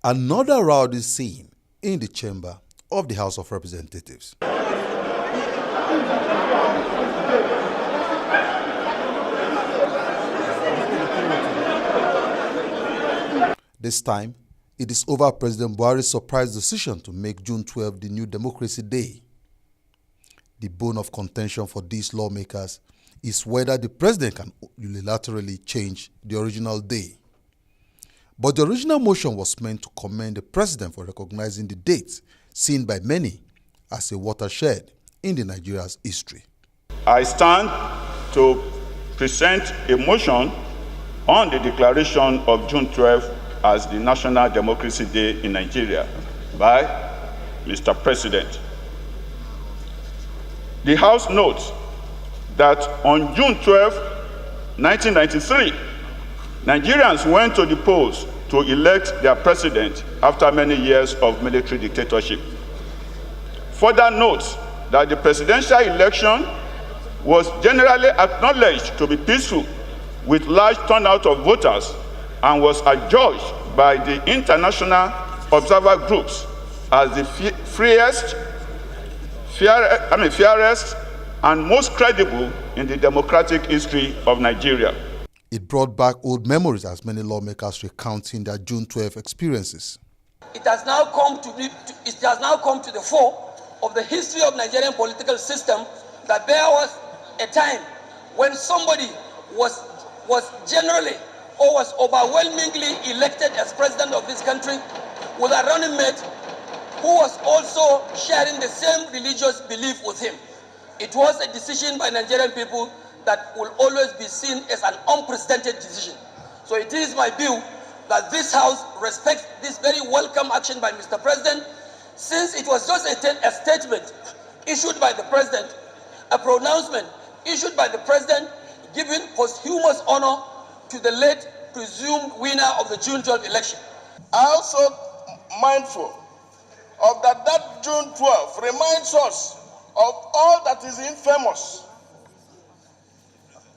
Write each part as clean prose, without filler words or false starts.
Another rowdy scene in the chamber of the House of Representatives. This time, it is over President Buhari's surprise decision to make June 12 the New Democracy Day. The bone of contention for these lawmakers is whether the president can unilaterally change the original day. But the original motion was meant to commend the president for recognizing the date seen by many as a watershed in the Nigeria's history. I stand to present a motion on the declaration of June 12 as the National Democracy Day in Nigeria by Mr. President. The House notes that on June 12, 1993, Nigerians went to the polls to elect their president after many years of military dictatorship. Further notes that the presidential election was generally acknowledged to be peaceful with large turnout of voters and was adjudged by the international observer groups as the fairest and most credible in the democratic history of Nigeria. It brought back old memories as many lawmakers recounting their June 12 experiences. It has now come to the fore of the history of Nigerian political system that there was a time when somebody was generally or was overwhelmingly elected as president of this country with a running mate who was also sharing the same religious belief with him. It was a decision by Nigerian people that will always be seen as an unprecedented decision. So it is my view that this House respects this very welcome action by Mr. President, since it was just a statement issued by the President, a pronouncement issued by the President giving posthumous honor to the late presumed winner of the June 12 election. I also mindful of that June 12 reminds us of all that is infamous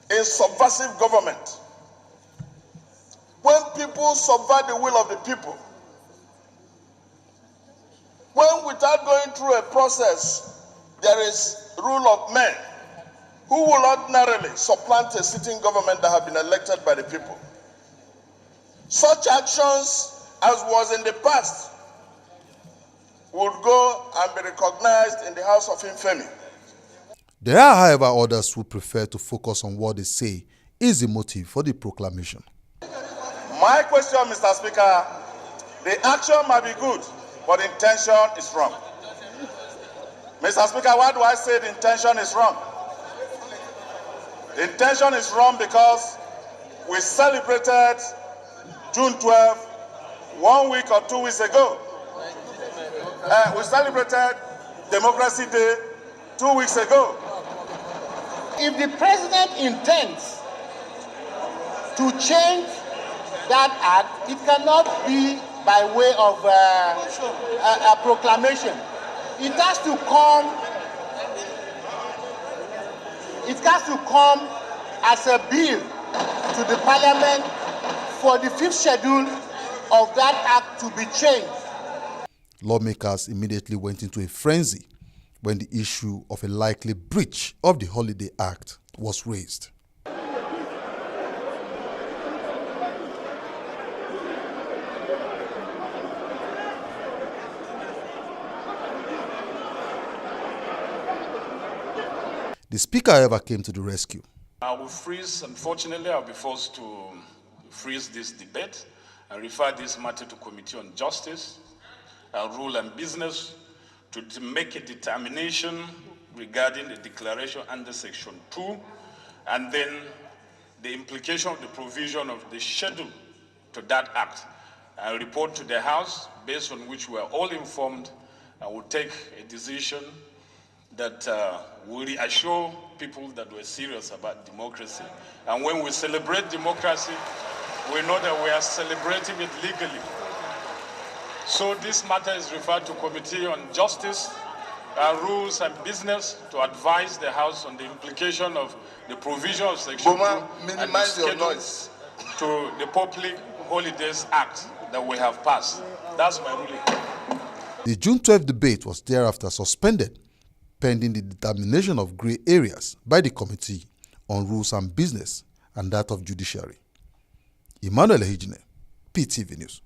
in subversive government. When people subvert the will of the people, when without going through a process, there is rule of men who will ordinarily supplant a sitting government that have been elected by the people. Such actions as was in the past would go and be recognized in the House of Infamy. There are, however, others who prefer to focus on what they say is the motive for the proclamation. My question, Mr. Speaker, the action might be good, but the intention is wrong. Mr. Speaker, why do I say the intention is wrong? The intention is wrong because we celebrated June 12 1 week or 2 weeks ago. We celebrated Democracy Day 2 weeks ago. If the president intends to change that act, it cannot be by way of a proclamation. It has to come. It has to come as a bill to the Parliament for the 5th schedule of that act to be changed. Lawmakers immediately went into a frenzy when the issue of a likely breach of the Holiday Act was raised. The Speaker, however, came to the rescue. Unfortunately, I'll be forced to freeze this debate and refer this matter to Committee on Justice, Rule and Business to make a determination regarding the declaration under Section 2 and then the implication of the provision of the schedule to that act. I'll report to the House, based on which we are all informed, and will take a decision that will reassure people that we're serious about democracy. And when we celebrate democracy, we know that we are celebrating it legally. So this matter is referred to Committee on Justice, Rules and Business to advise the House on the implication of the provision of Section 2 and the schedule to the Public Holidays Act. that we have passed. That's my ruling. The June 12 debate was thereafter suspended, pending the determination of grey areas by the Committee on Rules and Business and that of Judiciary. Emmanuel Ehijine, PTV News.